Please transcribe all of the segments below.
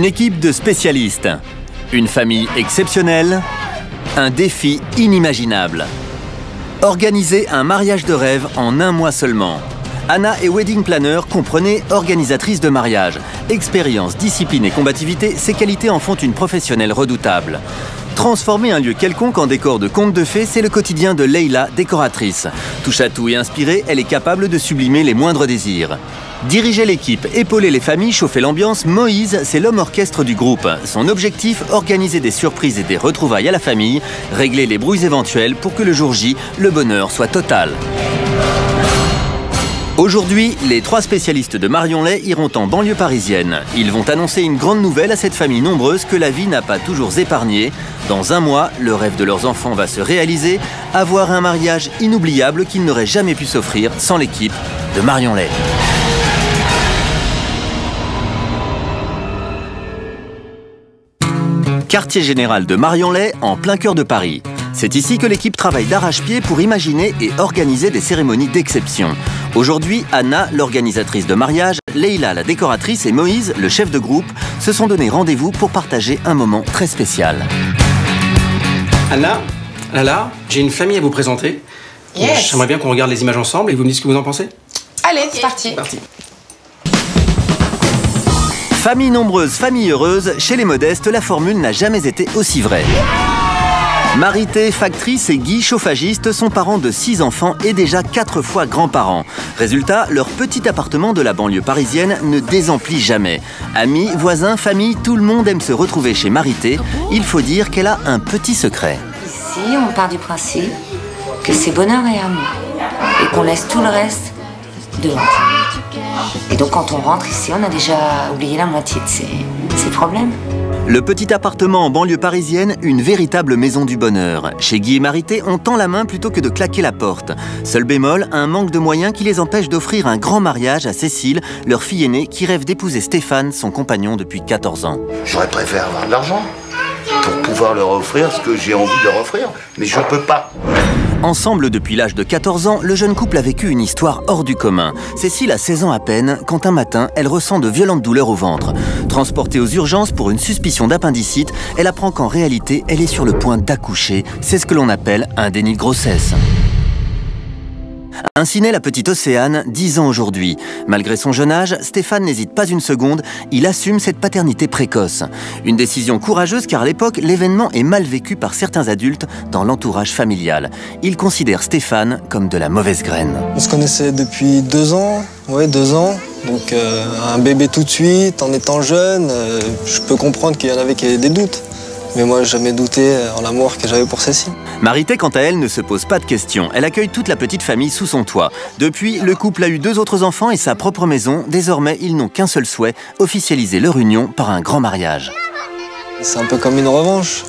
Une équipe de spécialistes, une famille exceptionnelle, un défi inimaginable. Organiser un mariage de rêve en un mois seulement. Anna est wedding planner, comprenez organisatrice de mariage. Expérience, discipline et combativité, ces qualités en font une professionnelle redoutable. Transformer un lieu quelconque en décor de conte de fées, c'est le quotidien de Leila, décoratrice. Touche à tout et inspirée, elle est capable de sublimer les moindres désirs. Diriger l'équipe, épauler les familles, chauffer l'ambiance, Moïse, c'est l'homme orchestre du groupe. Son objectif, organiser des surprises et des retrouvailles à la famille, régler les brouilles éventuelles pour que le jour J, le bonheur soit total. Aujourd'hui, les 3 spécialistes de Marionlay iront en banlieue parisienne. Ils vont annoncer une grande nouvelle à cette famille nombreuse que la vie n'a pas toujours épargnée. Dans un mois, le rêve de leurs enfants va se réaliser, avoir un mariage inoubliable qu'ils n'auraient jamais pu s'offrir sans l'équipe de Marionlay. Quartier général de Marionlay, en plein cœur de Paris. C'est ici que l'équipe travaille d'arrache-pied pour imaginer et organiser des cérémonies d'exception. Aujourd'hui, Anna, l'organisatrice de mariage, Leila, la décoratrice et Moïse, le chef de groupe, se sont donné rendez-vous pour partager un moment très spécial. Anna, Lala, j'ai une famille à vous présenter. Yes. J'aimerais bien qu'on regarde les images ensemble et vous me dites ce que vous en pensez. Allez, c'est parti. Famille nombreuse, famille heureuse, chez les modestes, la formule n'a jamais été aussi vraie. Marité, factrice et Guy, chauffagiste, sont parents de 6 enfants et déjà 4 fois grands-parents. Résultat, leur petit appartement de la banlieue parisienne ne désemplit jamais. Amis, voisins, famille, tout le monde aime se retrouver chez Marité. Il faut dire qu'elle a un petit secret. Ici, on part du principe que c'est bonheur et amour et qu'on laisse tout le reste dehors. Et donc quand on rentre ici, on a déjà oublié la moitié de ses problèmes. Le petit appartement en banlieue parisienne, une véritable maison du bonheur. Chez Guy et Marité, on tend la main plutôt que de claquer la porte. Seul bémol, un manque de moyens qui les empêche d'offrir un grand mariage à Cécile, leur fille aînée, qui rêve d'épouser Stéphane, son compagnon depuis 14 ans. J'aurais préféré avoir de l'argent pour pouvoir leur offrir ce que j'ai envie de leur offrir, mais je peux pas. Ensemble depuis l'âge de 14 ans, le jeune couple a vécu une histoire hors du commun. Cécile a 16 ans à peine quand un matin, elle ressent de violentes douleurs au ventre. Transportée aux urgences pour une suspicion d'appendicite, elle apprend qu'en réalité, elle est sur le point d'accoucher. C'est ce que l'on appelle un déni de grossesse. Ainsi naît la petite Océane, 10 ans aujourd'hui. Malgré son jeune âge, Stéphane n'hésite pas une seconde, il assume cette paternité précoce. Une décision courageuse car à l'époque, l'événement est mal vécu par certains adultes dans l'entourage familial. Ils considèrent Stéphane comme de la mauvaise graine. On se connaissait depuis 2 ans, ouais 2 ans. Donc un bébé tout de suite, en étant jeune, je peux comprendre qu'il y en avait qui avaient des doutes. Mais moi, j'ai jamais douté en l'amour que j'avais pour Cécile. Marité, quant à elle, ne se pose pas de questions. Elle accueille toute la petite famille sous son toit. Depuis, le couple a eu 2 autres enfants et sa propre maison. Désormais, ils n'ont qu'un seul souhait, officialiser leur union par un grand mariage. C'est un peu comme une revanche.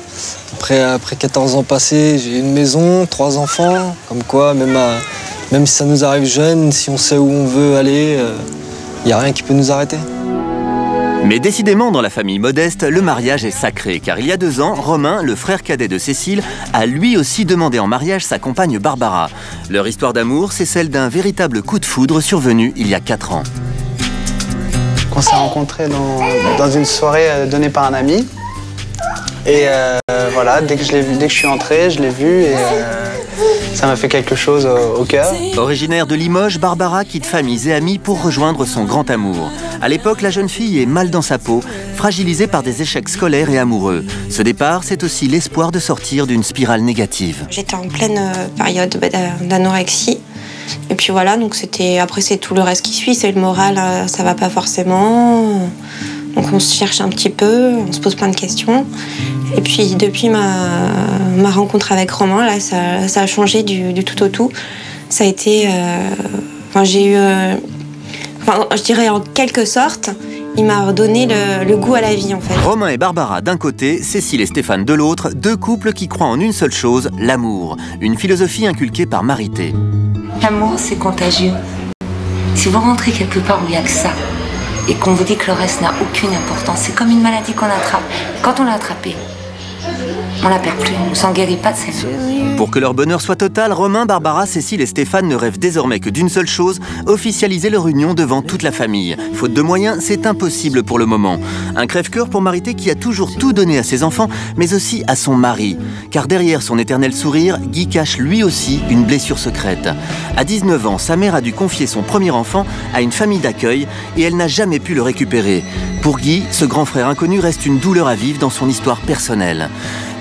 Après 14 ans passés, j'ai une maison, 3 enfants. Comme quoi, même si ça nous arrive jeune, si on sait où on veut aller, il n'y a rien qui peut nous arrêter. Mais décidément, dans la famille modeste, le mariage est sacré. Car il y a 2 ans, Romain, le frère cadet de Cécile, a lui aussi demandé en mariage sa compagne Barbara. Leur histoire d'amour, c'est celle d'un véritable coup de foudre survenu il y a 4 ans. On s'est rencontrés dans une soirée donnée par un ami. Et voilà, dès que je suis entré, je l'ai vu et ça m'a fait quelque chose au cœur. Originaire de Limoges, Barbara quitte famille et amis pour rejoindre son grand amour. À l'époque, la jeune fille est mal dans sa peau, fragilisée par des échecs scolaires et amoureux. Ce départ, c'est aussi l'espoir de sortir d'une spirale négative. J'étais en pleine période d'anorexie. Et puis voilà, donc après c'est tout le reste qui suit, c'est le moral, ça va pas forcément. Donc on se cherche un petit peu, on se pose plein de questions. Et puis depuis ma rencontre avec Romain, là, ça a changé du tout au tout. Ça a été... j'ai eu... je dirais en quelque sorte, il m'a donné le goût à la vie en fait. Romain et Barbara d'un côté, Cécile et Stéphane de l'autre, 2 couples qui croient en une seule chose, l'amour. Une philosophie inculquée par Marité. L'amour, c'est contagieux. Si vous rentrez quelque part où il n'y a que ça, et qu'on vous dit que le reste n'a aucune importance, c'est comme une maladie qu'on attrape. Quand on l'a attrapée, On la perd plus, on s'en guérit pas de celle-là. Pour que leur bonheur soit total, Romain, Barbara, Cécile et Stéphane ne rêvent désormais que d'une seule chose, officialiser leur union devant toute la famille. Faute de moyens, c'est impossible pour le moment. Un crève-cœur pour Marité qui a toujours tout donné à ses enfants, mais aussi à son mari. Car derrière son éternel sourire, Guy cache lui aussi une blessure secrète. À 19 ans, sa mère a dû confier son premier enfant à une famille d'accueil et elle n'a jamais pu le récupérer. Pour Guy, ce grand frère inconnu reste une douleur à vivre dans son histoire personnelle.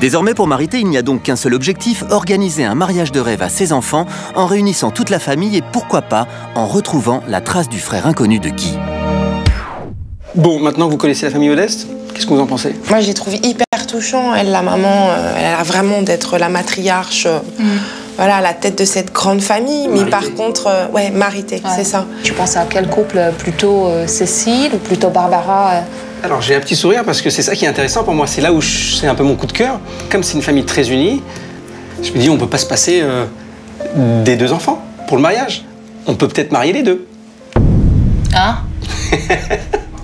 Désormais, pour Marité, il n'y a donc qu'un seul objectif, organiser un mariage de rêve à ses enfants en réunissant toute la famille et pourquoi pas en retrouvant la trace du frère inconnu de Guy. Bon, maintenant que vous connaissez la famille Modeste, qu'est-ce que vous en pensez? Moi, je l'ai trouvé hyper touchant. Elle, la maman, elle a vraiment d'être la matriarche, voilà, à la tête de cette grande famille. Mais par contre, ouais, Marité, c'est ça. Tu penses à quel couple? Plutôt Cécile ou plutôt Barbara? Alors j'ai un petit sourire parce que c'est ça qui est intéressant pour moi. C'est là où c'est un peu mon coup de cœur. Comme c'est une famille très unie, je me dis on peut pas se passer des deux enfants pour le mariage. On peut peut-être marier les deux. Hein?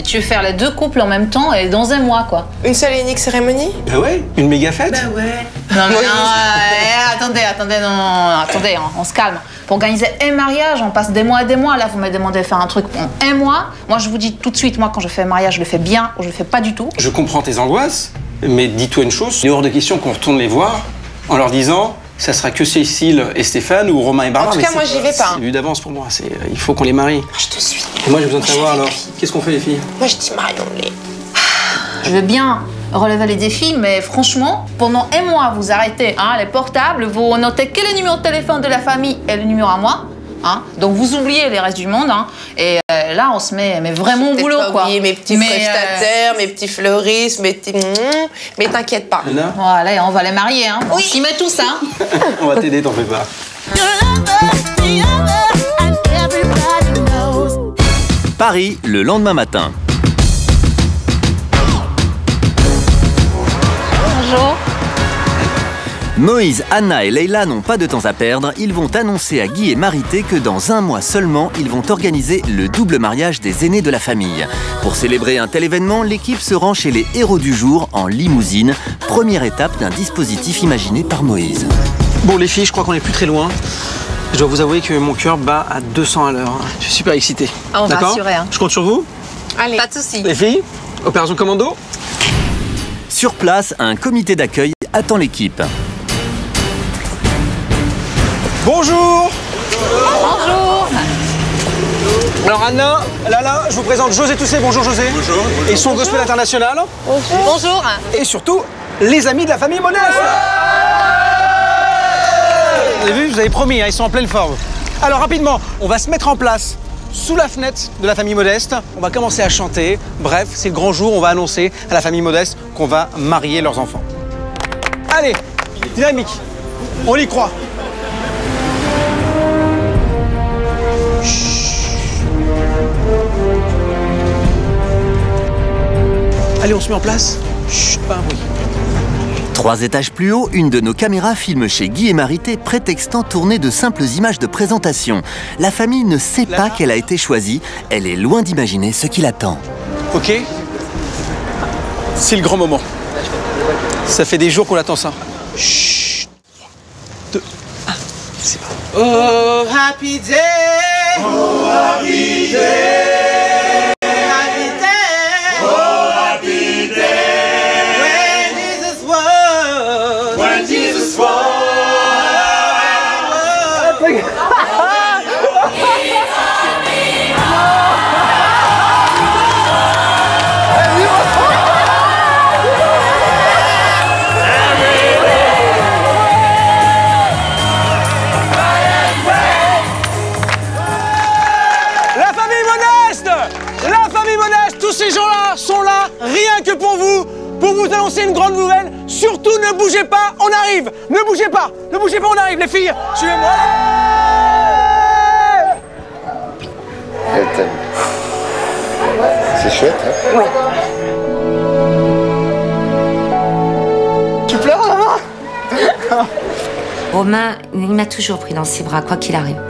Tu veux faire les deux couples en même temps et dans un mois, quoi? Une seule et unique cérémonie? Bah ouais, une méga fête. Bah ouais. Non, mais non, attendez, on se calme. Pour organiser un mariage, on passe des mois et des mois. Là, vous me demandez de faire un truc en un mois. Moi, je vous dis tout de suite, moi, quand je fais un mariage, je le fais bien ou je le fais pas du tout. Je comprends tes angoisses, mais dis-toi une chose, il est hors de question qu'on retourne les voir en leur disant ça sera que Cécile et Stéphane ou Romain et Barbara. En tout cas, moi, j'y vais pas. C'est vu d'avance pour moi. Il faut qu'on les marie. Je te suis. Et moi, j'ai besoin de savoir alors, qu'est-ce qu'on fait les filles? Moi, je dis marions-les. Je veux bien relever les défis, mais franchement, pendant un mois, vous arrêtez les portables, vous notez que le numéro de téléphone de la famille et le numéro à moi. Donc vous oubliez les restes du monde. Et là, on se met vraiment au boulot, quoi. Oublier mes petits prestataires, mes petits fleuristes, mes petits... Mais t'inquiète pas. Anna? Voilà, on va les marier. On s'y met tous, On va t'aider, t'en fais pas. Paris, le lendemain matin. Bonjour. Moïse, Anna et Leïla n'ont pas de temps à perdre. Ils vont annoncer à Guy et Marité que dans un mois seulement, ils vont organiser le double mariage des aînés de la famille. Pour célébrer un tel événement, l'équipe se rend chez les héros du jour en limousine. Première étape d'un dispositif imaginé par Moïse. Bon les filles, je crois qu'on est plus très loin. Je dois vous avouer que mon cœur bat à 200 à l'heure. Je suis super excité. On va D'accord ? assurer. Je compte sur vous. Allez. Pas de soucis. Les filles, opération commando. Sur place, un comité d'accueil attend l'équipe. Bonjour. Bonjour. Alors Anna, Lala, je vous présente José Toussaint. Bonjour José. Bonjour. Et son gospel international. Bonjour. Et surtout, les amis de la famille Modeste. Vous avez vu, je vous avais promis, ils sont en pleine forme. Alors rapidement, on va se mettre en place sous la fenêtre de la famille Modeste. On va commencer à chanter. Bref, c'est le grand jour, on va annoncer à la famille Modeste qu'on va marier leurs enfants. Allez, dynamique, on y croit. Allez, on se met en place. Chut, pas un bruit. 3 étages plus haut, une de nos caméras filme chez Guy et Marité, prétextant tourner de simples images de présentation. La famille ne sait pas qu'elle a été choisie. Elle est loin d'imaginer ce qui l'attend. Ok. C'est le grand moment. Ça fait des jours qu'on attend ça. Chut. 2, 1, c'est pas. Oh, happy day! Oh, happy day! Tous ces gens-là sont là, rien que pour vous annoncer une grande nouvelle. Surtout, ne bougez pas, on arrive. Ne bougez pas, on arrive, les filles. Suivez-moi. Elle t'aime. C'est chouette, hein? Ouais. Tu pleures, maman? Romain, il m'a toujours pris dans ses bras, quoi qu'il arrive.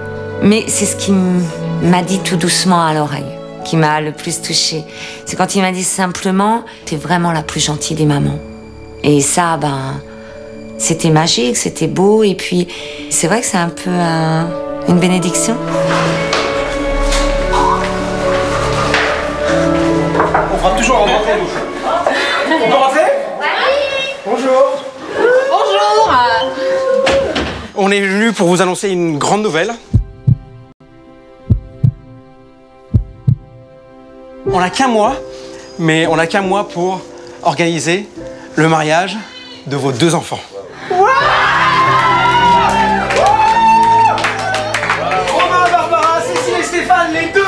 Mais c'est ce qu'il m'a dit tout doucement à l'oreille qui m'a le plus touchée. C'est quand il m'a dit simplement « T'es vraiment la plus gentille des mamans ». Et ça, C'était magique, c'était beau, et puis c'est vrai que c'est un peu une bénédiction. On fera toujours en rentrer, nous. On peut rentrer? Oui. Bonjour. Bonjour. On est venu pour vous annoncer une grande nouvelle. On n'a qu'un mois, mais on n'a qu'un mois pour organiser le mariage de vos 2 enfants. Romain, Barbara, Cécile et Stéphane, les 2.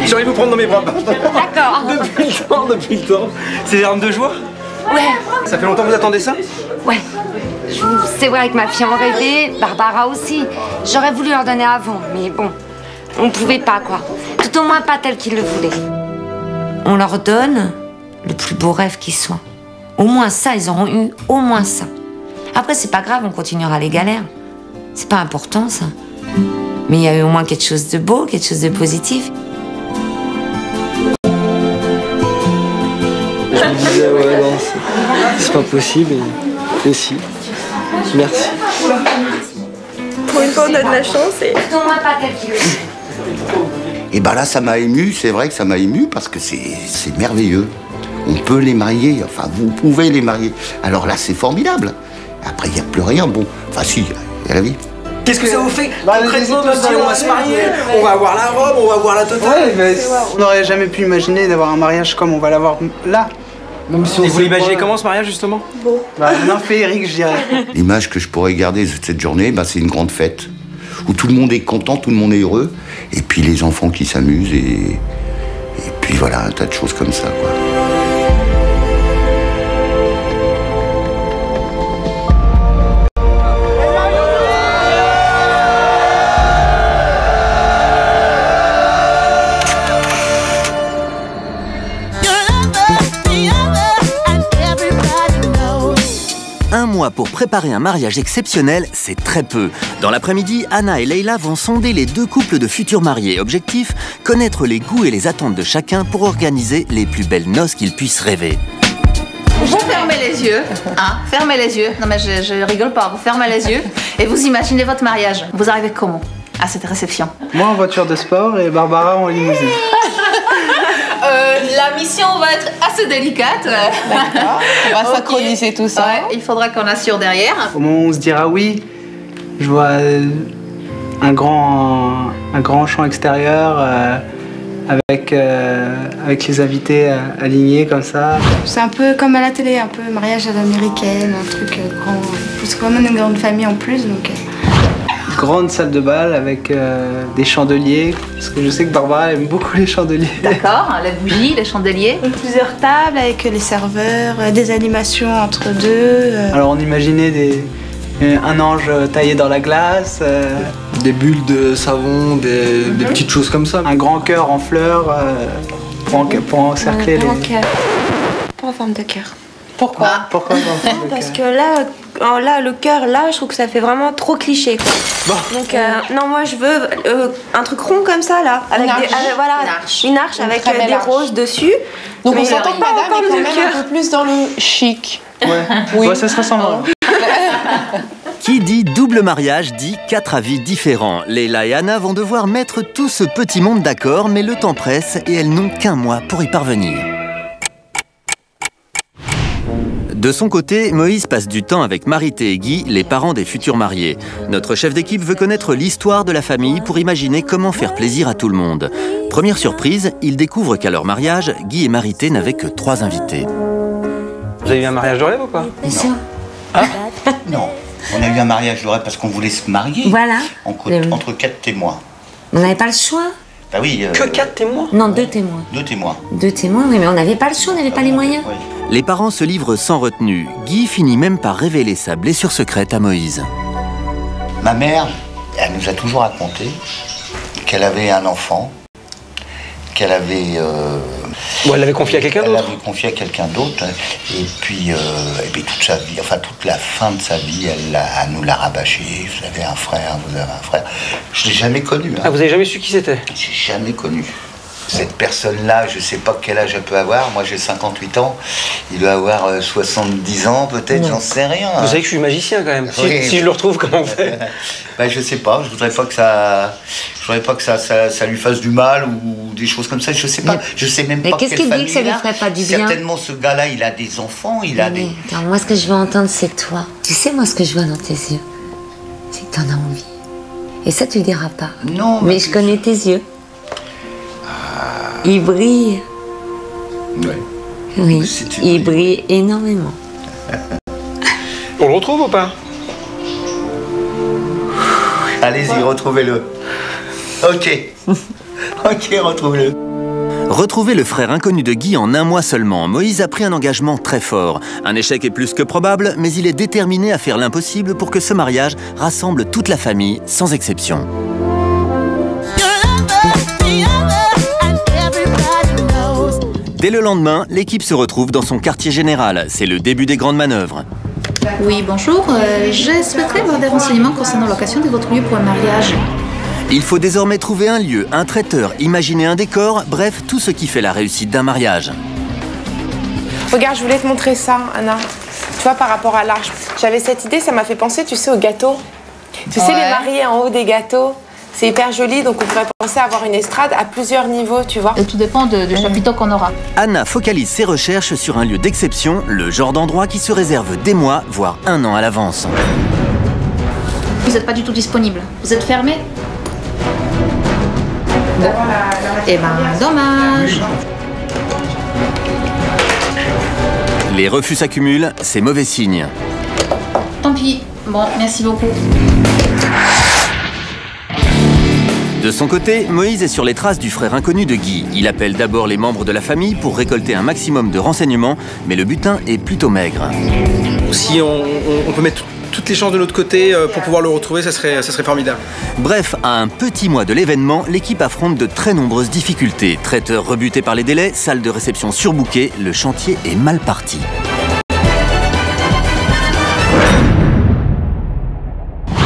J'ai envie de vous prendre dans mes bras. D'accord. Depuis le temps. C'est en 2 jours? Ouais. Ça fait longtemps que vous attendez ça? Ouais. C'est vrai que ma fille en rêvait, Barbara aussi. J'aurais voulu leur donner avant, mais bon, on pouvait pas, quoi. Tout au moins pas tel qu'ils le voulaient. On leur donne le plus beau rêve qui soit. Au moins ça, ils auront eu au moins ça. Après, c'est pas grave, on continuera les galères. C'est pas important, ça. Mais il y a eu au moins quelque chose de beau, quelque chose de positif. Je me disais, ouais, non, c'est pas possible, et si. Merci. Pour une fois, on a de la chance et... Tout au moins pas tel qu'ils le voulaient. Et ben là, ça m'a ému, c'est vrai que ça m'a ému parce que c'est merveilleux. On peut les marier, enfin, vous pouvez les marier. Alors là, c'est formidable. Après, il n'y a plus rien, bon. Enfin, si, il y a la vie. Qu'est-ce que ça vous fait concrètement de se dire on va se marier, on va avoir la robe, on va avoir la totale? Ouais, mais on n'aurait jamais pu imaginer d'avoir un mariage comme on va l'avoir là. Même si et vous l'imaginez comment ce mariage justement? Bon. Un féerique, je dirais. L'image que je pourrais garder de cette journée, bah, c'est une grande fête où tout le monde est content, tout le monde est heureux, et puis les enfants qui s'amusent, et puis voilà, un tas de choses comme ça, quoi. Un mois pour préparer un mariage exceptionnel, c'est très peu. Dans l'après-midi, Anna et Leila vont sonder les 2 couples de futurs mariés. Objectif, connaître les goûts et les attentes de chacun pour organiser les plus belles noces qu'ils puissent rêver. Vous fermez les yeux, hein, fermez les yeux. Non mais je rigole pas, vous fermez les yeux et vous imaginez votre mariage. Vous arrivez comment à cette réception? Moi en voiture de sport et Barbara en limousine. La mission va être assez délicate. D'accord. On va synchroniser tout ça. Ouais, il faudra qu'on assure derrière. Au moment où on se dira oui, je vois un grand champ extérieur avec les invités alignés comme ça. C'est un peu comme à la télé, un peu mariage à l'américaine, un truc grand. C'est vraiment une grande famille en plus, donc. Grande salle de bal avec des chandeliers, parce que je sais que Barbara aime beaucoup les chandeliers. D'accord, la bougie, les chandeliers. Plusieurs tables avec les serveurs, des animations entre deux. Alors on imaginait un ange taillé dans la glace. Des bulles de savon, des petites choses comme ça. Un grand cœur en fleurs pour encercler les... Un grand cœur. Pour en forme de cœur. Pourquoi? Pourquoi Parce que là, le cœur, là, je trouve que ça fait vraiment trop cliché, quoi. Bon. Donc, non, moi, je veux un truc rond comme ça, là. Avec voilà, une arche avec des roses dessus. Donc, mais on s'entend pas, madame, forme est de quand même cœur. un peu plus dans le chic. Ouais, Oui. Ouais, ça se ressemble. Qui dit double mariage dit 4 avis différents. Leila et Anna vont devoir mettre tout ce petit monde d'accord, mais le temps presse et elles n'ont qu'un mois pour y parvenir. De son côté, Moïse passe du temps avec Marité et Guy, les parents des futurs mariés. Notre chef d'équipe veut connaître l'histoire de la famille pour imaginer comment faire plaisir à tout le monde. Première surprise, il découvre qu'à leur mariage, Guy et Marité n'avaient que 3 invités. Vous avez eu un mariage de rêve ou pas? Bien sûr. Non, on a eu un mariage de rêve parce qu'on voulait se marier. Voilà. Entre 4 témoins. On n'avait pas le choix. Bah oui. Que 4 témoins? Non, 2 témoins. 2 témoins. 2 témoins, oui, mais on n'avait pas le choix, on n'avait pas les moyens. Oui. Les parents se livrent sans retenue. Guy finit même par révéler sa blessure secrète à Moïse. Ma mère, elle nous a toujours raconté qu'elle avait un enfant, qu'elle avait... Bon, elle l'avait confié à quelqu'un d'autre? Elle l'avait confié à quelqu'un d'autre. Et puis toute sa vie, enfin toute la fin de sa vie, elle nous l'a rabâché. Vous avez un frère, vous avez un frère. Je l'ai jamais connu. Hein. Ah, vous avez jamais su qui c'était? J'ai jamais connu. cette personne-là, je sais pas quel âge elle peut avoir. Moi, j'ai 58 ans. Il doit avoir 70 ans, peut-être, j'en sais rien. Vous savez que je suis magicien quand même. Oui. Si je le retrouve, comment on fait? Ben, je sais pas. Je voudrais pas que ça lui fasse du mal ou des choses comme ça. Je sais pas. Je sais même pas. Mais qu'est-ce qu'il dit que ça lui ferait pas du bien? Certainement, ce gars-là, il a des enfants, il a des. Attends, moi, ce que je veux entendre, c'est toi. Tu sais, moi, ce que je vois dans tes yeux, c'est que t'en as envie. Et ça, tu le diras pas. Non. Mais je connais tes yeux. Ils brillent. Ouais. Oui, ils brillent énormément. On le retrouve ou pas? Allez-y, retrouvez-le. Ok. Ok, retrouvez-le. Retrouver le frère inconnu de Guy en un mois seulement, Moïse a pris un engagement très fort. Un échec est plus que probable, mais il est déterminé à faire l'impossible pour que ce mariage rassemble toute la famille, sans exception. Dès le lendemain, l'équipe se retrouve dans son quartier général. C'est le début des grandes manœuvres. Oui, bonjour. Je souhaiterais avoir des renseignements concernant la location de votre lieu pour un mariage. Il faut désormais trouver un lieu, un traiteur, imaginer un décor, bref, tout ce qui fait la réussite d'un mariage. Regarde, je voulais te montrer ça, Anna. Tu vois, par rapport à l'arche. J'avais cette idée, ça m'a fait penser, tu sais, aux gâteaux. Tu sais, les mariés en haut des gâteaux. C'est hyper joli, donc on pourrait penser à avoir une estrade à plusieurs niveaux, tu vois. Et tout dépend du chapiteau qu'on aura. Anna focalise ses recherches sur un lieu d'exception, le genre d'endroit qui se réserve des mois, voire un an à l'avance. Vous n'êtes pas du tout disponible. Vous êtes fermé? Bon. Eh ben, dommage. Les refus s'accumulent, c'est mauvais signe. Tant pis. Bon, merci beaucoup. De son côté, Moïse est sur les traces du frère inconnu de Guy. Il appelle d'abord les membres de la famille pour récolter un maximum de renseignements, mais le butin est plutôt maigre. Si on peut mettre toutes les chances de notre côté pour pouvoir le retrouver, ça serait formidable. Bref, à un petit mois de l'événement, l'équipe affronte de très nombreuses difficultés. Traiteur rebuté par les délais, salle de réception surbookée, le chantier est mal parti.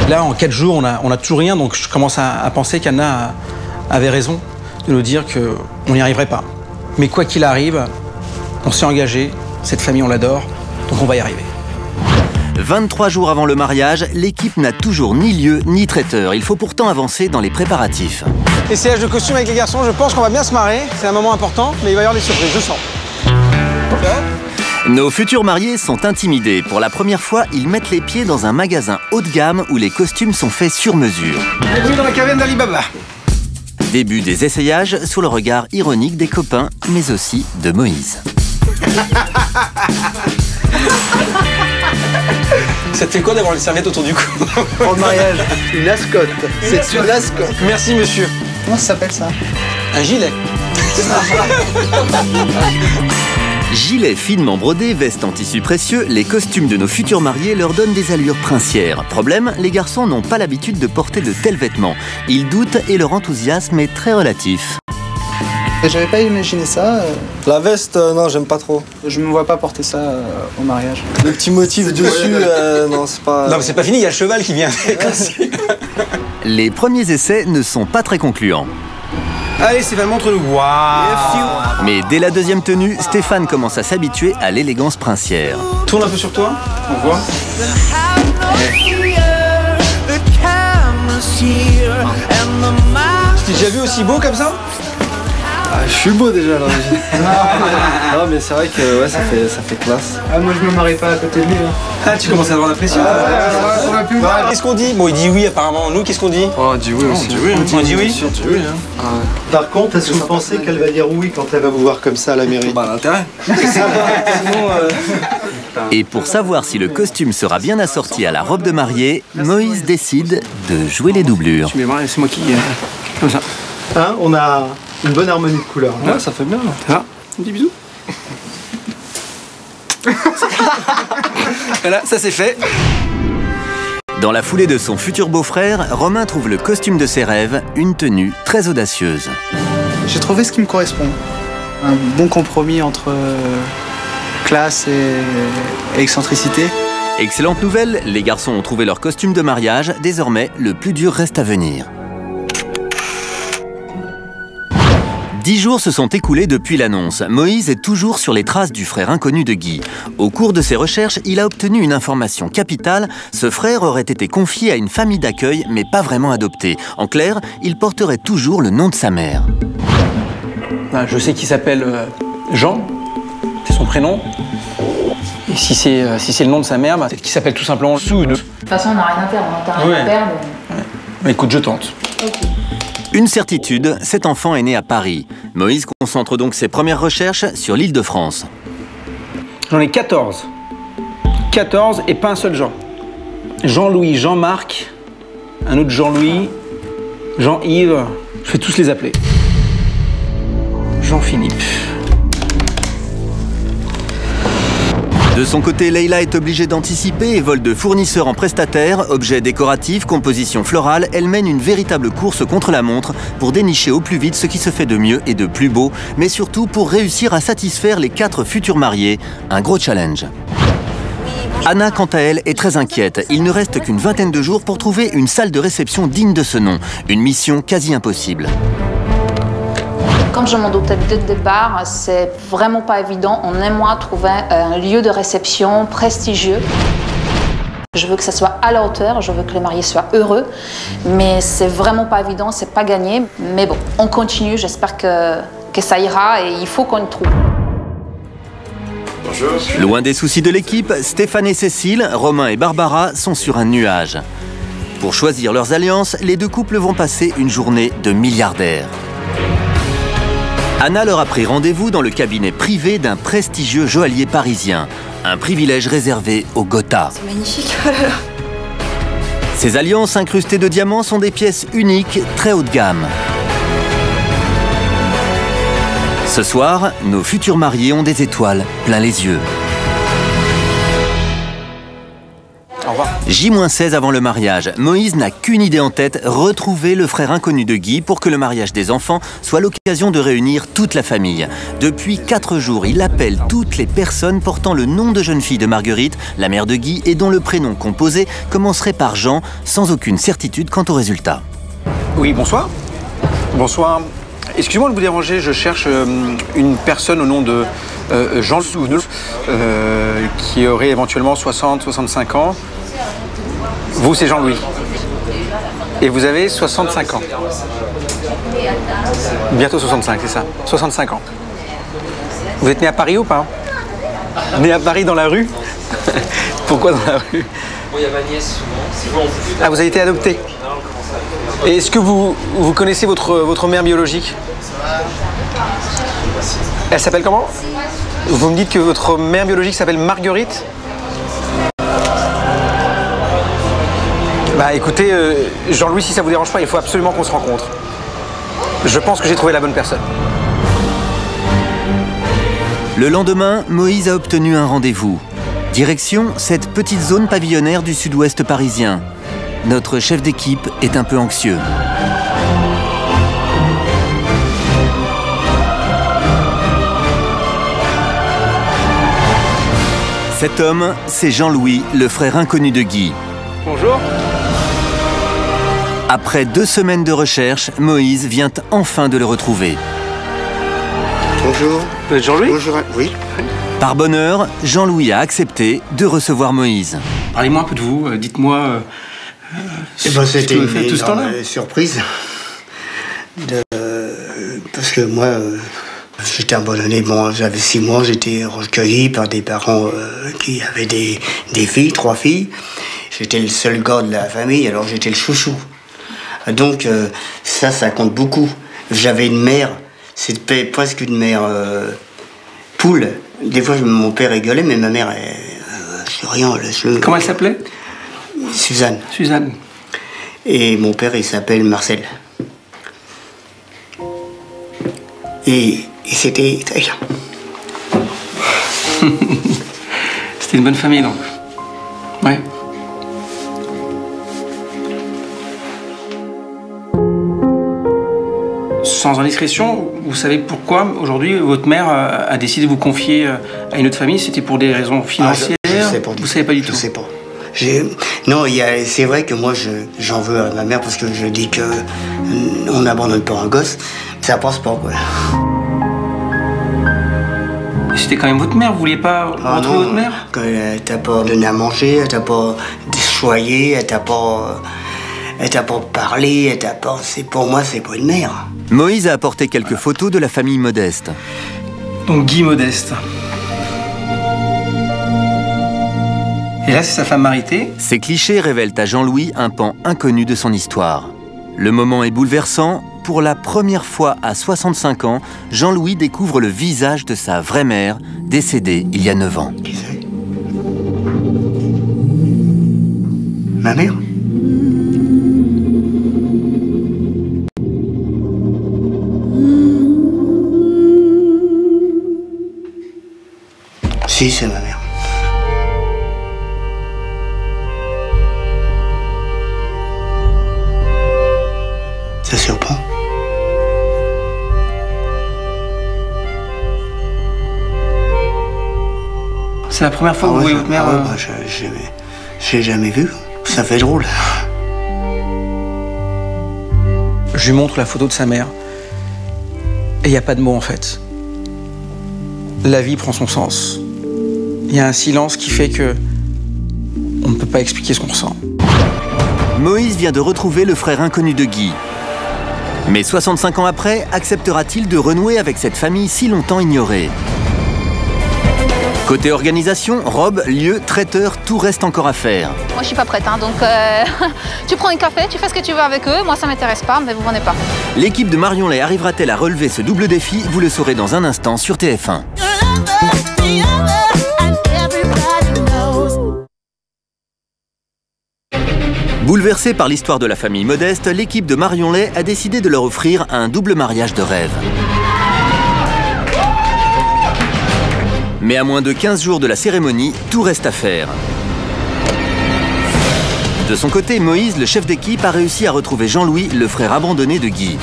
Là, en 4 jours, on a toujours rien, donc je commence à penser qu'Anna avait raison de nous dire qu'on n'y arriverait pas. Mais quoi qu'il arrive, on s'est engagé, cette famille, on l'adore, donc on va y arriver. 23 jours avant le mariage, l'équipe n'a toujours ni lieu ni traiteur. Il faut pourtant avancer dans les préparatifs. Essayage de costume avec les garçons, je pense qu'on va bien se marrer. C'est un moment important, mais il va y avoir des surprises, je sens. Nos futurs mariés sont intimidés. Pour la première fois, ils mettent les pieds dans un magasin haut de gamme où les costumes sont faits sur mesure. Bienvenue dans la caverne d'Ali Baba. Début des essayages sous le regard ironique des copains, mais aussi de Moïse. Ça te fait quoi d'avoir les serviettes autour du cou? Pour le mariage, une ascotte. C'est une ascotte. Merci monsieur. Comment ça s'appelle ça? Un gilet. Gilets finement brodés, vestes en tissu précieux, les costumes de nos futurs mariés leur donnent des allures princières. Problème, les garçons n'ont pas l'habitude de porter de tels vêtements. Ils doutent et leur enthousiasme est très relatif. J'avais pas imaginé ça. La veste, non, j'aime pas trop. Je me vois pas porter ça au mariage. Le petit motif dessus, non, c'est pas... Non, mais c'est pas fini, il y a le cheval qui vient avec aussi. Les premiers essais ne sont pas très concluants. Allez, Stéphane, montre-nous. Waouh. Mais dès la deuxième tenue, Stéphane commence à s'habituer à l'élégance princière. Tourne un peu sur toi, on voit. Tu t'es déjà vu aussi beau comme ça? Je suis beau déjà à l'origine. Non mais c'est vrai que ouais, ça fait classe. Ah, moi je me marie pas à côté de lui. Ah, tu commences à avoir la pression. Qu'est-ce qu'on dit? Bon, il dit oui apparemment. Nous, qu'est-ce qu'on dit? Oh, on dit oui aussi. On dit oui. Sûr, tu dis oui. Hein. Par contre, est-ce que vous pensez qu'elle va dire oui quand elle va vous voir comme ça à la mairie? Bah l'intérêt. Sinon, Et pour savoir si le costume sera bien assorti à la robe de mariée, Moïse décide de jouer les doublures. Tu m'aimerais, c'est moi qui... comme ça. Hein, on a une bonne harmonie de couleurs. ouais, ça fait bien. Ça va? Un petit bisou. Voilà, ça c'est fait. Dans la foulée de son futur beau-frère, Romain trouve le costume de ses rêves, une tenue très audacieuse. J'ai trouvé ce qui me correspond. Un bon compromis entre classe et excentricité. Excellente nouvelle, les garçons ont trouvé leur costume de mariage. Désormais, le plus dur reste à venir. 10 jours se sont écoulés depuis l'annonce. Moïse est toujours sur les traces du frère inconnu de Guy. Au cours de ses recherches, il a obtenu une information capitale. Ce frère aurait été confié à une famille d'accueil, mais pas vraiment adopté. En clair, il porterait toujours le nom de sa mère. Je sais qu'il s'appelle Jean, c'est son prénom. Et si c'est le nom de sa mère, peut-être qu'il s'appelle tout simplement Sou. De toute façon, on n'a rien à perdre, on n'a rien à perdre. Ouais. Mais écoute, je tente. Okay. Une certitude, cet enfant est né à Paris. Moïse concentre donc ses premières recherches sur l'Île-de-France. J'en ai 14. 14 et pas un seul Jean. Jean-Louis, Jean-Marc, un autre Jean-Louis, Jean-Yves, je vais tous les appeler. Jean-Philippe. De son côté, Leïla est obligée d'anticiper et vole de fournisseur en prestataire, objets décoratifs, composition florale. Elle mène une véritable course contre la montre pour dénicher au plus vite ce qui se fait de mieux et de plus beau, mais surtout pour réussir à satisfaire les 4 futurs mariés. Un gros challenge. Anna, quant à elle, est très inquiète. Il ne reste qu'une vingtaine de jours pour trouver une salle de réception digne de ce nom. Une mission quasi impossible. Comme je m'en doutais dès le départ, c'est vraiment pas évident en un mois trouver un lieu de réception prestigieux. Je veux que ça soit à la hauteur, je veux que les mariés soient heureux, mais c'est vraiment pas évident, c'est pas gagné. Mais bon, on continue, j'espère que ça ira et il faut qu'on le trouve. Bonjour. Loin des soucis de l'équipe, Stéphane et Cécile, Romain et Barbara sont sur un nuage. Pour choisir leurs alliances, les deux couples vont passer une journée de milliardaires. Anna leur a pris rendez-vous dans le cabinet privé d'un prestigieux joaillier parisien. Un privilège réservé aux Gotha. C'est magnifique. Ces alliances incrustées de diamants sont des pièces uniques, très haut de gamme. Ce soir, nos futurs mariés ont des étoiles plein les yeux. Au revoir. J-16 avant le mariage, Moïse n'a qu'une idée en tête, retrouver le frère inconnu de Guy pour que le mariage des enfants soit l'occasion de réunir toute la famille. Depuis 4 jours, il appelle toutes les personnes portant le nom de jeune fille de Marguerite, la mère de Guy, et dont le prénom composé commencerait par Jean, sans aucune certitude quant au résultat. Oui, bonsoir. Bonsoir. Excusez-moi de vous déranger, je cherche une personne au nom de Jean Louis, qui aurait éventuellement 60-65 ans. Vous, c'est Jean-Louis. Et vous avez 65 ans. Bientôt 65, c'est ça. 65 ans. Vous êtes né à Paris ou pas? Né à Paris dans la rue? Pourquoi dans la rue? Il y a ma nièce souvent. Ah, vous avez été adopté? Et est-ce que vous connaissez votre mère biologique? Elle s'appelle comment? Vous me dites que votre mère biologique s'appelle Marguerite? Bah écoutez, Jean-Louis, si ça vous dérange pas, il faut absolument qu'on se rencontre. Je pense que j'ai trouvé la bonne personne. Le lendemain, Moïse a obtenu un rendez-vous. Direction cette petite zone pavillonnaire du sud-ouest parisien. Notre chef d'équipe est un peu anxieux. Cet homme, c'est Jean-Louis, le frère inconnu de Guy. Bonjour. Après 2 semaines de recherche, Moïse vient enfin de le retrouver. Bonjour. Vous êtes Jean-Louis? Bonjour, oui. Par bonheur, Jean-Louis a accepté de recevoir Moïse. Parlez-moi un peu de vous, dites-moi C'était que vous faites tout ce temps-là. une surprise. Parce que moi, j'étais abandonné. Bon, j'avais 6 mois, j'étais recueilli par des parents qui avaient des filles, 3 filles. J'étais le seul gars de la famille, alors j'étais le chouchou. Donc ça compte beaucoup. J'avais une mère, c'était presque une mère poule. Des fois, mon père rigolait, mais ma mère, c'est rien. Comment elle s'appelait? Suzanne. Suzanne. Et mon père, il s'appelle Marcel. Et c'était très bien. C'était une bonne famille, donc. Ouais. Sans indiscrétion, vous savez pourquoi aujourd'hui votre mère a décidé de vous confier à une autre famille? C'était pour des raisons financières? Je sais pas. Vous savez pas du tout? Je sais pas. Non, c'est vrai que moi, j'en veux à ma mère parce que je dis que on n'abandonne pas un gosse. Ça passe pas, quoi. C'était quand même votre mère, vous vouliez pas retrouver votre mère? Elle t'a pas donné à manger, elle t'a pas choyé, elle t'a pas parlé, pour moi, c'est pas une mère. Moïse a apporté quelques photos de la famille Modeste. Donc Guy Modeste. Et là, c'est sa femme Marité. Ces clichés révèlent à Jean-Louis un pan inconnu de son histoire. Le moment est bouleversant. Pour la première fois à 65 ans, Jean-Louis découvre le visage de sa vraie mère, décédée il y a 9 ans. Qui c'est? Ma mère? Si, c'est ma mère. Ça surprend. C'est la première fois que vous voyez votre mère? J'ai jamais vu. Ça fait drôle. Je lui montre la photo de sa mère. Et il n'y a pas de mots, en fait. La vie prend son sens. Il y a un silence qui fait que on ne peut pas expliquer ce qu'on ressent. Moïse vient de retrouver le frère inconnu de Guy. Mais 65 ans après, acceptera-t-il de renouer avec cette famille si longtemps ignorée? Côté organisation, robe, lieu, traiteur, tout reste encore à faire. Moi, je suis pas prête, hein, donc tu prends un café, tu fais ce que tu veux avec eux. Moi, ça m'intéresse pas, mais vous venez pas. L'équipe de Marion Lay arrivera-t-elle à relever ce double défi? Vous le saurez dans un instant sur TF1. Bouleversée par l'histoire de la famille Modeste, l'équipe de Marion Lay a décidé de leur offrir un double mariage de rêve. Mais à moins de 15 jours de la cérémonie, tout reste à faire. De son côté, Moïse, le chef d'équipe, a réussi à retrouver Jean-Louis, le frère abandonné de Guy.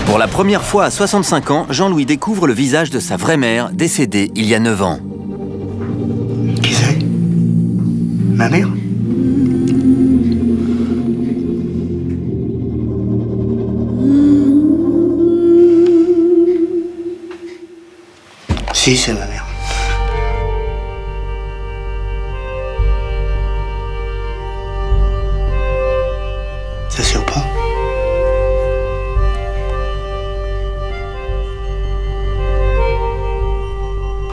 Pour la première fois à 65 ans, Jean-Louis découvre le visage de sa vraie mère, décédée il y a 9 ans. Qui c'est? Ma mère? Si, c'est ma mère. Ça surprend.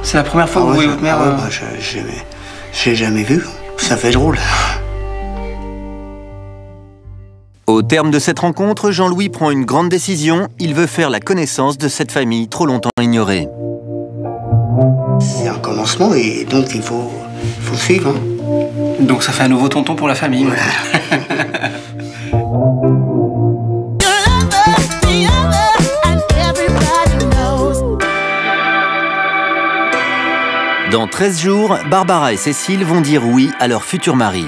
C'est la première fois que vous voyez votre mère? J'ai jamais vu. Ça fait drôle. Au terme de cette rencontre, Jean-Louis prend une grande décision. Il veut faire la connaissance de cette famille trop longtemps ignorée. C'est un commencement et donc il faut suivre. Hein. Donc ça fait un nouveau tonton pour la famille. Voilà. Dans 13 jours, Barbara et Cécile vont dire oui à leur futur mari.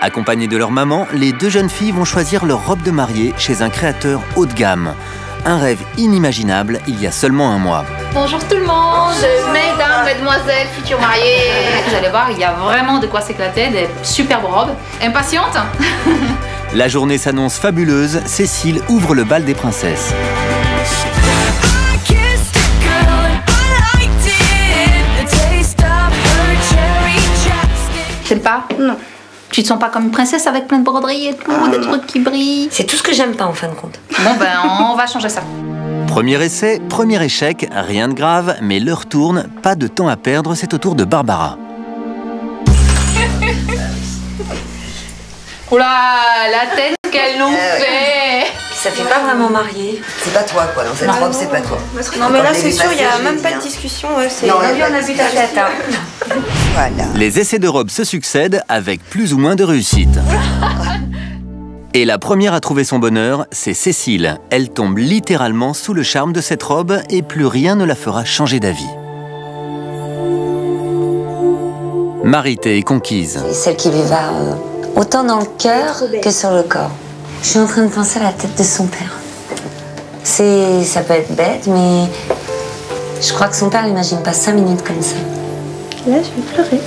Accompagnées de leur maman, les deux jeunes filles vont choisir leur robe de mariée chez un créateur haut de gamme. Un rêve inimaginable il y a seulement un mois. Bonjour tout le monde, mesdames, mesdemoiselles, futurs mariés. Vous allez voir, il y a vraiment de quoi s'éclater, des superbes robes. Impatiente? La journée s'annonce fabuleuse, Cécile ouvre le bal des princesses. T'aimes pas? Non. Tu te sens pas comme une princesse avec plein de broderies et tout, des trucs qui brillent? C'est tout ce que j'aime pas en fin de compte. Bon ben, on va changer ça. Premier essai, premier échec, rien de grave, mais l'heure tourne, pas de temps à perdre, c'est au tour de Barbara. Oula, la tête qu'elles l'ont fait. Ça fait pas vraiment marié. C'est pas toi, quoi. Dans cette robe, c'est pas toi. Non, mais là, c'est sûr, il n'y a même pas de discussion. Ouais, non, on a vu ta tête. Hein. Voilà. Les essais de robes se succèdent avec plus ou moins de réussite. Et la première à trouver son bonheur, c'est Cécile. Elle tombe littéralement sous le charme de cette robe et plus rien ne la fera changer d'avis. Marité est conquise. C'est celle qui lui va autant dans le cœur que sur le corps. Je suis en train de penser à la tête de son père. Ça peut être bête, mais je crois que son père n'imagine pas 5 minutes comme ça. Là, je vais pleurer.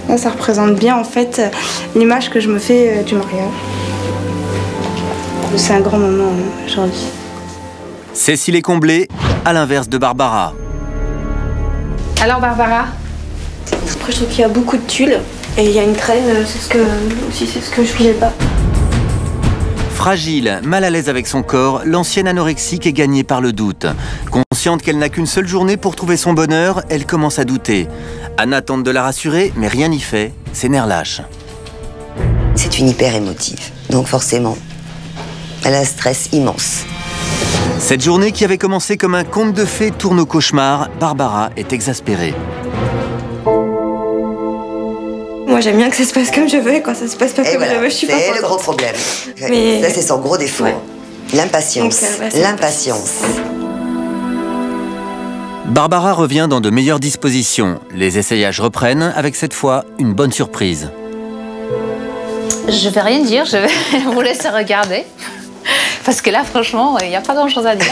Là, ça représente bien en fait l'image que je me fais du mariage. C'est un grand moment aujourd'hui. Cécile est comblée, à l'inverse de Barbara. Alors Barbara? Après, je trouve qu'il y a beaucoup de tulle et il y a une traîne, c'est ce que je voulais pas. Fragile, mal à l'aise avec son corps, l'ancienne anorexique est gagnée par le doute. Consciente qu'elle n'a qu'une seule journée pour trouver son bonheur, elle commence à douter. Anna tente de la rassurer, mais rien n'y fait, ses nerfs lâchent. C'est une hyper émotive, donc forcément, elle a un stress immense. Cette journée qui avait commencé comme un conte de fées tourne au cauchemar, Barbara est exaspérée. Moi, j'aime bien que ça se passe comme je veux et quand ça se passe pas comme je veux, je suis pas contente. C'est le gros problème. Mais... Ça, c'est son gros défaut. Ouais. L'impatience. L'impatience. Barbara revient dans de meilleures dispositions. Les essayages reprennent avec cette fois une bonne surprise. Je vais rien dire, je vais vous laisser regarder. Parce que là, franchement, il n'y a pas grand-chose à dire.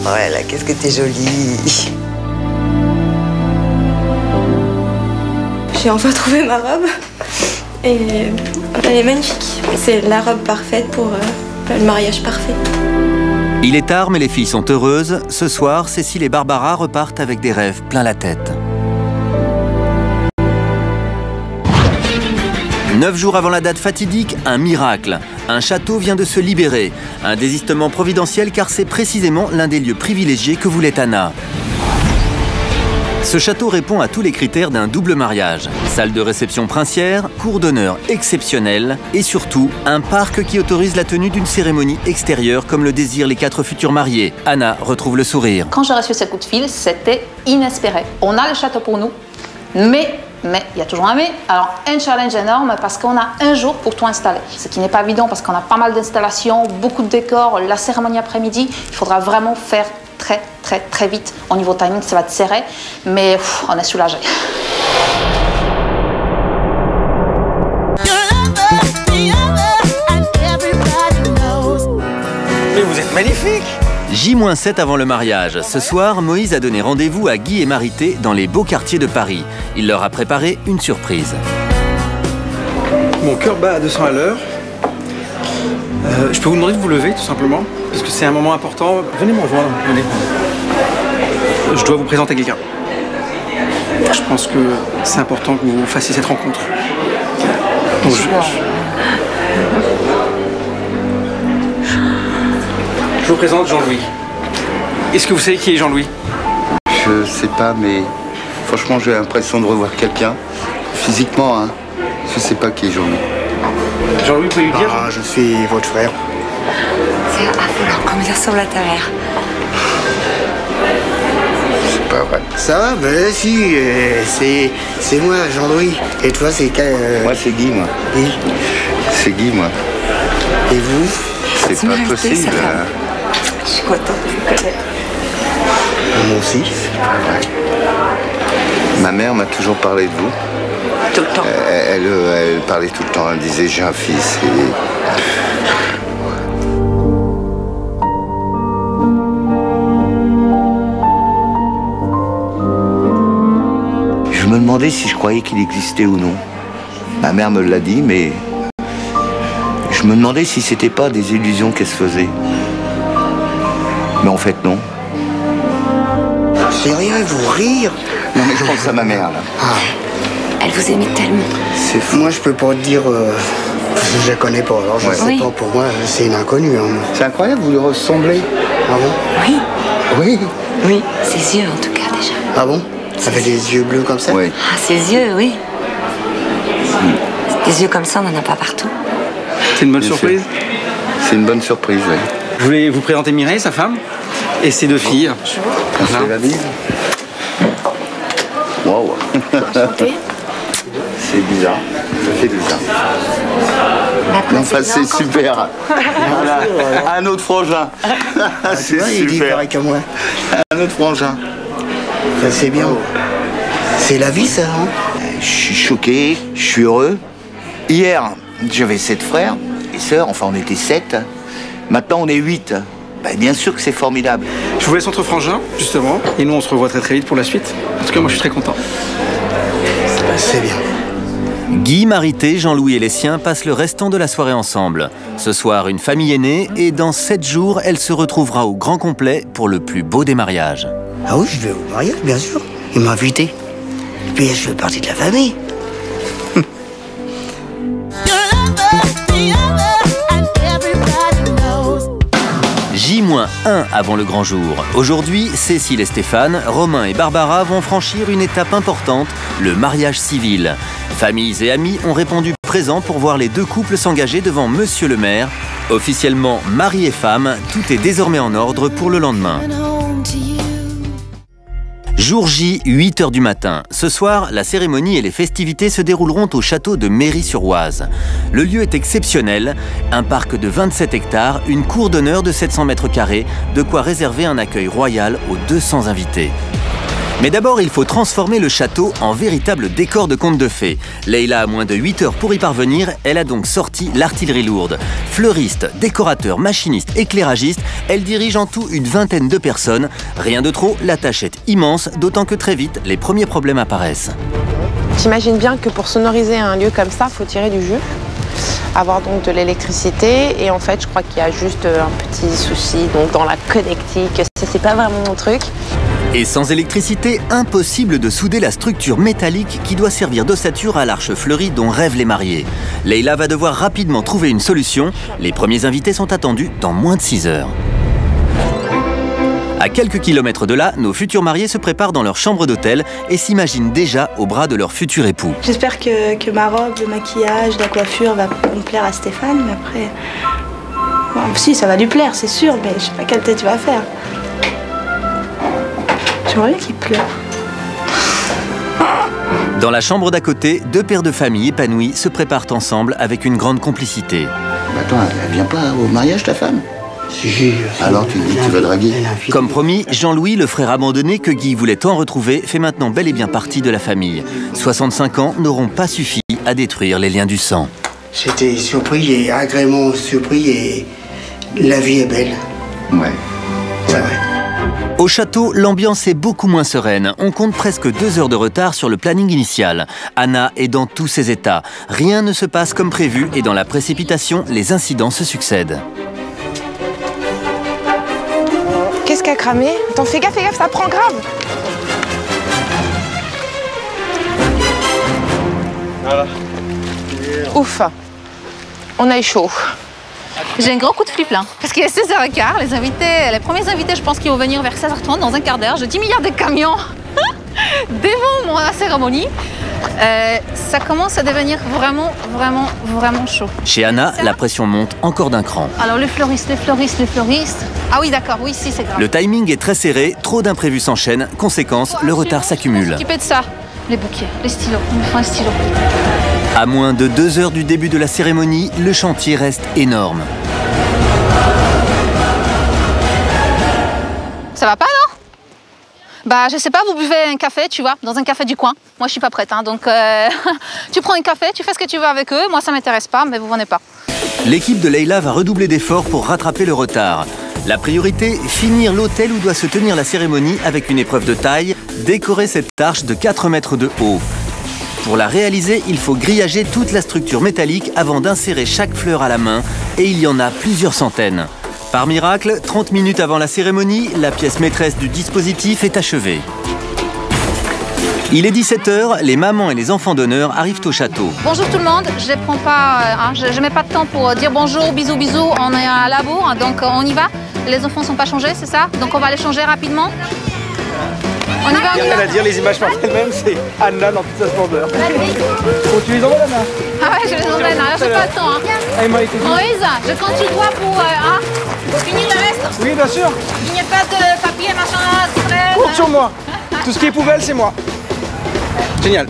Voilà, qu'est-ce que t'es jolie. J'ai enfin trouvé ma robe et elle est magnifique. C'est la robe parfaite pour le mariage parfait. Il est tard mais les filles sont heureuses. Ce soir, Cécile et Barbara repartent avec des rêves plein la tête. 9 jours avant la date fatidique, un miracle. Un château vient de se libérer. Un désistement providentiel car c'est précisément l'un des lieux privilégiés que voulait Anna. Ce château répond à tous les critères d'un double mariage. Salle de réception princière, cour d'honneur exceptionnelle et surtout un parc qui autorise la tenue d'une cérémonie extérieure comme le désirent les 4 futurs mariés. Anna retrouve le sourire. Quand j'ai reçu ce coup de fil, c'était inespéré. On a le château pour nous, mais il y a toujours un mais. Alors un challenge énorme parce qu'on a un jour pour tout installer. Ce qui n'est pas évident parce qu'on a pas mal d'installations, beaucoup de décors, la cérémonie après-midi. Il faudra vraiment faire très vite. Au niveau timing, ça va être serré, mais on est soulagé. Mais vous êtes magnifique! J-7 avant le mariage. Ce soir, Moïse a donné rendez-vous à Guy et Marité dans les beaux quartiers de Paris. Il leur a préparé une surprise. Mon cœur bat à 200 à l'heure. Je peux vous demander de vous lever, tout simplement, parce que c'est un moment important. Venez me rejoindre, venez. Je dois vous présenter quelqu'un. Je pense que c'est important que vous fassiez cette rencontre. Donc, je vous présente Jean-Louis. Est-ce que vous savez qui est Jean-Louis? Je sais pas, mais franchement, j'ai l'impression de revoir quelqu'un. Physiquement, hein. Je sais pas qui est Jean-Louis. Jean-Louis, vous pouvez lui dire? Je suis votre frère. C'est affolant, comme il ressemble à ta mère. C'est pas vrai. Ça va? Ben si, c'est moi, Jean-Louis. Et toi, c'est Moi, c'est Guy, moi. Oui. C'est Guy, moi. Et vous? C'est pas possible. Je suis contente de vous connaître. Moi aussi. C'est pas vrai. Ma mère m'a toujours parlé de vous. Tout le temps. Elle parlait tout le temps. Elle disait j'ai un fils. Je me demandais si je croyais qu'il existait ou non. Ma mère me l'a dit, mais je me demandais si c'était pas des illusions qu'elle se faisait. Mais en fait, non. C'est rien, vous rire. Non, mais je pense à ma mère, là. Ah. Elle vous aimait tellement. C'est fou. Moi, je peux pas te dire... je la connais pas, alors je sais pas. Pour moi, c'est une inconnue. Hein. C'est incroyable, vous lui ressemblez. Ah bon? Oui. Oui. Oui, ses yeux en tout cas déjà. Ah bon? Ça fait des yeux bleus comme ça? Oui. Ah, ses yeux, oui. Des yeux comme ça, on n'en a pas partout. C'est une bonne surprise? C'est une bonne surprise, oui. Je voulais vous présenter Mireille, sa femme, et ses 2 filles. On se fait la bise. Waouh. C'est bizarre. Ça fait bizarre. Enfin, c'est super. Voilà. Un autre frangin. C'est super. Il dit pareil que moi. Un autre frangin. Ça, c'est bien. C'est la vie, ça, hein? Je suis choqué, je suis heureux. Hier, j'avais 7 frères et sœurs, enfin on était 7. Maintenant on est 8. Ben, bien sûr que c'est formidable. Je Je vous laisse entre frangins, justement, et nous on se revoit très vite pour la suite. En tout cas, moi je suis très content. C'est bien. Guy, Marité, Jean-Louis et les siens passent le restant de la soirée ensemble. Ce soir, une famille est née et dans 7 jours, elle se retrouvera au grand complet pour le plus beau des mariages. Ah oui, je vais au mariage, bien sûr. Il m'a invité. Et puis je fais partie de la famille. J-1 avant le grand jour. Aujourd'hui, Cécile et Stéphane, Romain et Barbara vont franchir une étape importante, le mariage civil. Familles et amis ont répondu présents pour voir les 2 couples s'engager devant Monsieur le maire. Officiellement mari et femme, tout est désormais en ordre pour le lendemain. Jour J, 8 h du matin. Ce soir, la cérémonie et les festivités se dérouleront au château de Méry-sur-Oise. Le lieu est exceptionnel, un parc de 27 hectares, une cour d'honneur de 700 mètres carrés, de quoi réserver un accueil royal aux 200 invités. Mais d'abord, il faut transformer le château en véritable décor de conte de fées. Leïla a moins de 8 heures pour y parvenir, elle a donc sorti l'artillerie lourde. Fleuriste, décorateur, machiniste, éclairagiste, elle dirige en tout une vingtaine de personnes. Rien de trop, la tâche est immense, d'autant que très vite, les premiers problèmes apparaissent. T'imagines bien que pour sonoriser un lieu comme ça, il faut tirer du jus, avoir donc de l'électricité. Et en fait, je crois qu'il y a juste un petit souci donc dans la connectique. Ça, c'est pas vraiment mon truc. Et sans électricité, impossible de souder la structure métallique qui doit servir d'ossature à l'arche fleurie dont rêvent les mariés. Leïla va devoir rapidement trouver une solution. Les premiers invités sont attendus dans moins de 6 heures. À quelques kilomètres de là, nos futurs mariés se préparent dans leur chambre d'hôtel et s'imaginent déjà au bras de leur futur époux. J'espère que ma robe, le maquillage, la coiffure va me plaire à Stéphane, mais après... Bon, si, ça va lui plaire, c'est sûr, mais je sais pas quelle tête il va faire. J'aimerais bien qu'il pleure. Dans la chambre d'à côté, 2 pères de famille épanouis se préparent ensemble avec une grande complicité. Attends, elle vient pas au mariage, ta femme? Si. Alors tu dis que tu vas draguer? Comme promis, Jean-Louis, le frère abandonné que Guy voulait tant retrouver, fait maintenant bel et bien partie de la famille. 65 ans n'auront pas suffi à détruire les liens du sang. J'étais surpris et agréablement surpris et la vie est belle. Ouais. C'est vrai. Au château, l'ambiance est beaucoup moins sereine. On compte presque 2 heures de retard sur le planning initial. Anna est dans tous ses états. Rien ne se passe comme prévu et dans la précipitation, les incidents se succèdent. Qu'est-ce qui a cramé? Attends, fais gaffe, ça prend grave. Voilà. Ouf, on a eu chaud. J'ai un gros coup de flip là, parce qu'il est 16h15, les premiers invités, je pense qu'ils vont venir vers 16h30, dans un quart d'heure. J'ai 10 milliards de camions devant la cérémonie. Ça commence à devenir vraiment chaud. Chez Anna, la pression monte encore d'un cran. Alors les fleuristes. Ah oui, d'accord, oui, si, c'est grave. Le timing est très serré, trop d'imprévus s'enchaînent. Conséquence, le retard s'accumule. S'occuper de ça, les bouquets, les stylos, on me fait un stylo. À moins de 2 heures du début de la cérémonie, le chantier reste énorme. Ça va pas, non? Bah, je sais pas, vous buvez un café, tu vois, dans un café du coin. Moi, je suis pas prête, hein, donc tu prends un café, tu fais ce que tu veux avec eux. Moi, ça m'intéresse pas, mais vous venez pas. L'équipe de Leïla va redoubler d'efforts pour rattraper le retard. La priorité, finir l'hôtel où doit se tenir la cérémonie avec une épreuve de taille, décorer cette arche de 4 mètres de haut. Pour la réaliser, il faut grillager toute la structure métallique avant d'insérer chaque fleur à la main, et il y en a plusieurs centaines. Par miracle, 30 minutes avant la cérémonie, la pièce maîtresse du dispositif est achevée. Il est 17 h, les mamans et les enfants d'honneur arrivent au château. Bonjour tout le monde, je ne prends pas, je mets pas de temps pour dire bonjour, bisous, on est à la bourre, donc on y va. Les enfants ne sont pas changés, c'est ça? Donc on va les changer rapidement. On y va, Il y a rien à dire, les images par elles-mêmes, c'est Anna dans toute sa splendeur. Faut que tu les emmènes, Anna? Ah ouais, je les emmène, alors j'ai pas le temps. Hein. Moïse, je compte sur toi pour finir le reste. Oui, bien sûr. Il n'y a pas de papier, machin, Compte sur moi. Tout ce qui est poubelle, c'est moi. Génial.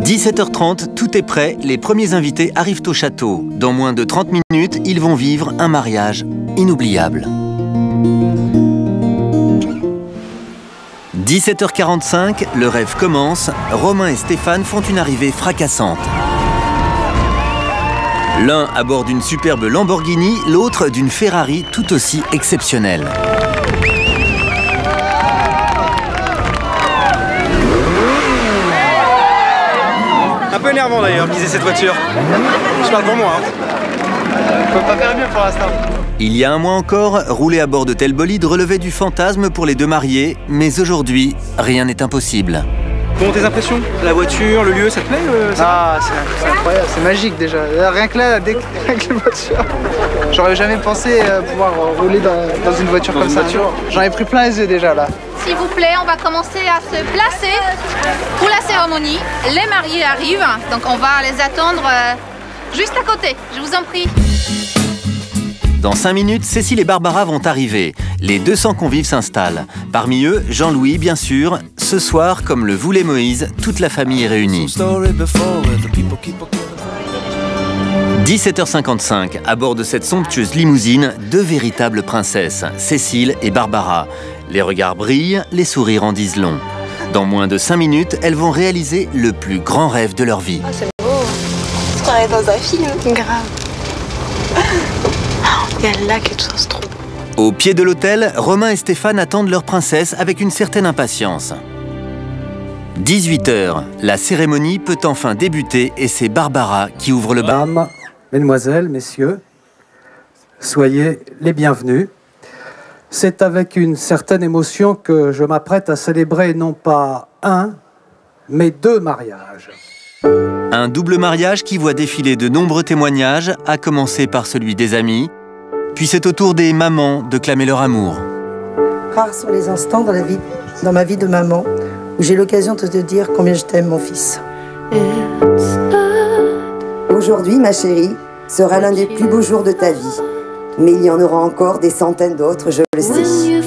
17h30, tout est prêt, les premiers invités arrivent au château. Dans moins de 30 minutes, ils vont vivre un mariage inoubliable. 17h45, le rêve commence. Romain et Stéphane font une arrivée fracassante. L'un à bord d'une superbe Lamborghini, l'autre d'une Ferrari tout aussi exceptionnelle. peu énervant d'ailleurs qu'ils aient cette voiture. Je parle pour moi. On peut pas faire mieux pour l'instant. Il y a un mois encore, rouler à bord de tel bolide relevait du fantasme pour les deux mariés, mais aujourd'hui, rien n'est impossible. Bon, tes impressions? La voiture, le lieu, ça te plaît Ah, c'est incroyable, c'est magique déjà. Rien que là, avec la voiture, j'aurais jamais pensé pouvoir rouler dans une voiture comme ça un jour. J'en ai pris plein les yeux déjà là. S'il vous plaît, on va commencer à se placer pour la cérémonie. Les mariés arrivent, donc on va les attendre juste à côté. Je vous en prie. Dans 5 minutes, Cécile et Barbara vont arriver. Les 200 convives s'installent. Parmi eux, Jean-Louis, bien sûr. Ce soir, comme le voulait Moïse, toute la famille est réunie. 17h55, à bord de cette somptueuse limousine, deux véritables princesses, Cécile et Barbara. Les regards brillent, les sourires en disent long. Dans moins de 5 minutes, elles vont réaliser le plus grand rêve de leur vie. Oh, c'est beau. On se croirait dans un film. Grave. Il y a le lac et tout ça, c'est trop beau. Au pied de l'hôtel, Romain et Stéphane attendent leur princesse avec une certaine impatience. 18h, la cérémonie peut enfin débuter et c'est Barbara qui ouvre le bal. Mesdames, mesdemoiselles, messieurs, soyez les bienvenus. C'est avec une certaine émotion que je m'apprête à célébrer non pas un, mais 2 mariages. Un double mariage qui voit défiler de nombreux témoignages, à commencer par celui des amis. Puis c'est au tour des mamans de clamer leur amour. Rares sont les instants dans ma vie de maman où j'ai l'occasion de te dire combien je t'aime, mon fils. Aujourd'hui, ma chérie, sera l'un des plus beaux jours de ta vie. Mais il y en aura encore des centaines d'autres, je le sais.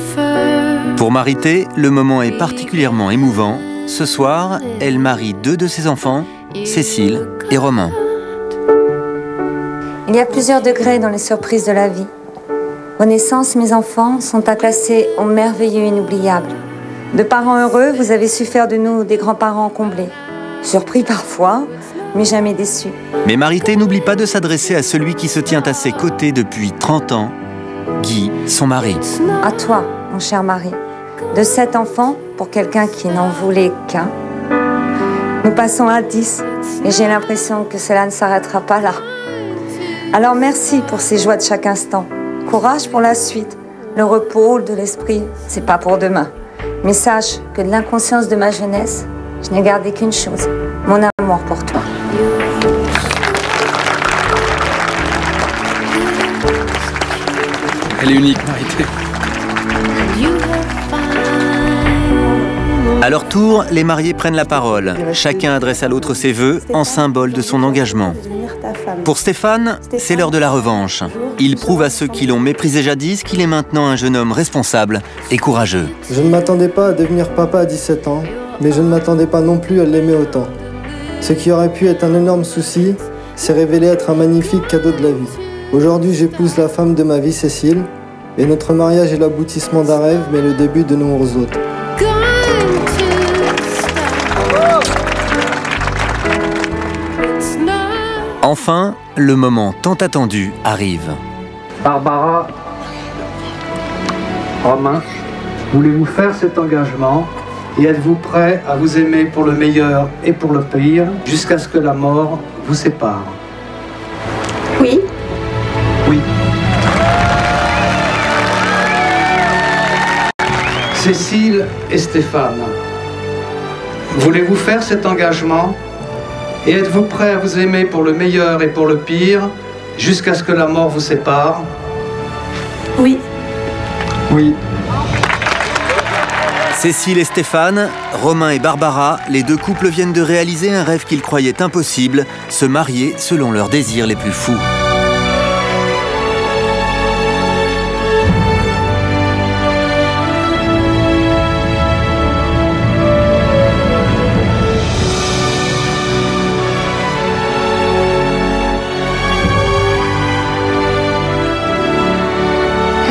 Pour Marité, le moment est particulièrement émouvant. Ce soir, elle marie 2 de ses enfants, Cécile et Romain. Il y a plusieurs degrés dans les surprises de la vie. Vos naissances, mes enfants, sont à classer au merveilleux inoubliable. De parents heureux, vous avez su faire de nous des grands-parents comblés. Surpris parfois, mais jamais déçus. Mais Marité n'oublie pas de s'adresser à celui qui se tient à ses côtés depuis 30 ans, Guy, son mari. À toi, mon cher mari. De 7 enfants, pour quelqu'un qui n'en voulait qu'un, nous passons à 10, et j'ai l'impression que cela ne s'arrêtera pas là. Alors merci pour ces joies de chaque instant. Courage pour la suite. Le repos de l'esprit, c'est pas pour demain. Mais sache que de l'inconscience de ma jeunesse, je n'ai gardé qu'une chose, mon amour pour toi. Elle est unique, Marité. À leur tour, les mariés prennent la parole. Chacun adresse à l'autre ses vœux en symbole de son engagement. Pour Stéphane, c'est l'heure de la revanche. Il prouve à ceux qui l'ont méprisé jadis qu'il est maintenant un jeune homme responsable et courageux. Je ne m'attendais pas à devenir papa à 17 ans, mais je ne m'attendais pas non plus à l'aimer autant. Ce qui aurait pu être un énorme souci s'est révélé être un magnifique cadeau de la vie. Aujourd'hui, j'épouse la femme de ma vie, Cécile, et notre mariage est l'aboutissement d'un rêve, mais le début de nombreux autres. Enfin, le moment tant attendu arrive. Barbara, Romain, voulez-vous faire cet engagement et êtes-vous prêts à vous aimer pour le meilleur et pour le pire jusqu'à ce que la mort vous sépare? Oui. Oui. Cécile et Stéphane, voulez-vous faire cet engagement et êtes-vous prêts à vous aimer pour le meilleur et pour le pire jusqu'à ce que la mort vous sépare? Oui. Oui. Cécile et Stéphane, Romain et Barbara, les 2 couples viennent de réaliser un rêve qu'ils croyaient impossible, se marier selon leurs désirs les plus fous.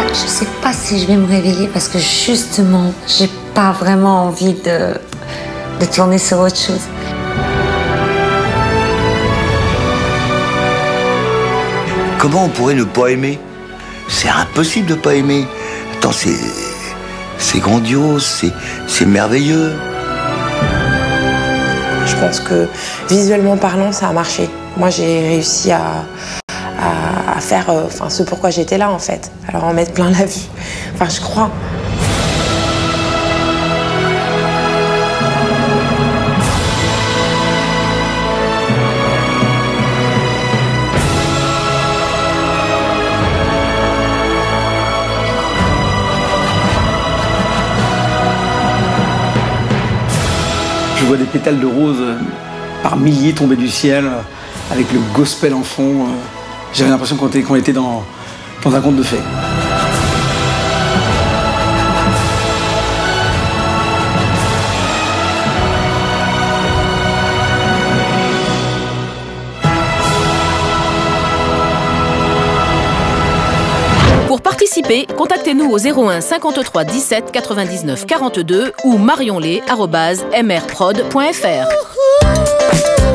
Je sais pas si je vais me réveiller parce que justement, j'ai pas vraiment envie de tourner sur autre chose. Comment on pourrait ne pas aimer? C'est impossible de pas aimer. Attends, c'est grandiose, c'est merveilleux. Je pense que visuellement parlant, ça a marché. Moi, j'ai réussi à faire ce pourquoi j'étais là, en fait. Alors en mettre plein la vue. Enfin, je crois. Je vois des pétales de rose par milliers tomber du ciel, avec le gospel en fond. J'avais l'impression qu'on était dans un conte de fées. Pour participer, contactez-nous au 01 53 17 99 42 ou marionlé@mrprod.fr.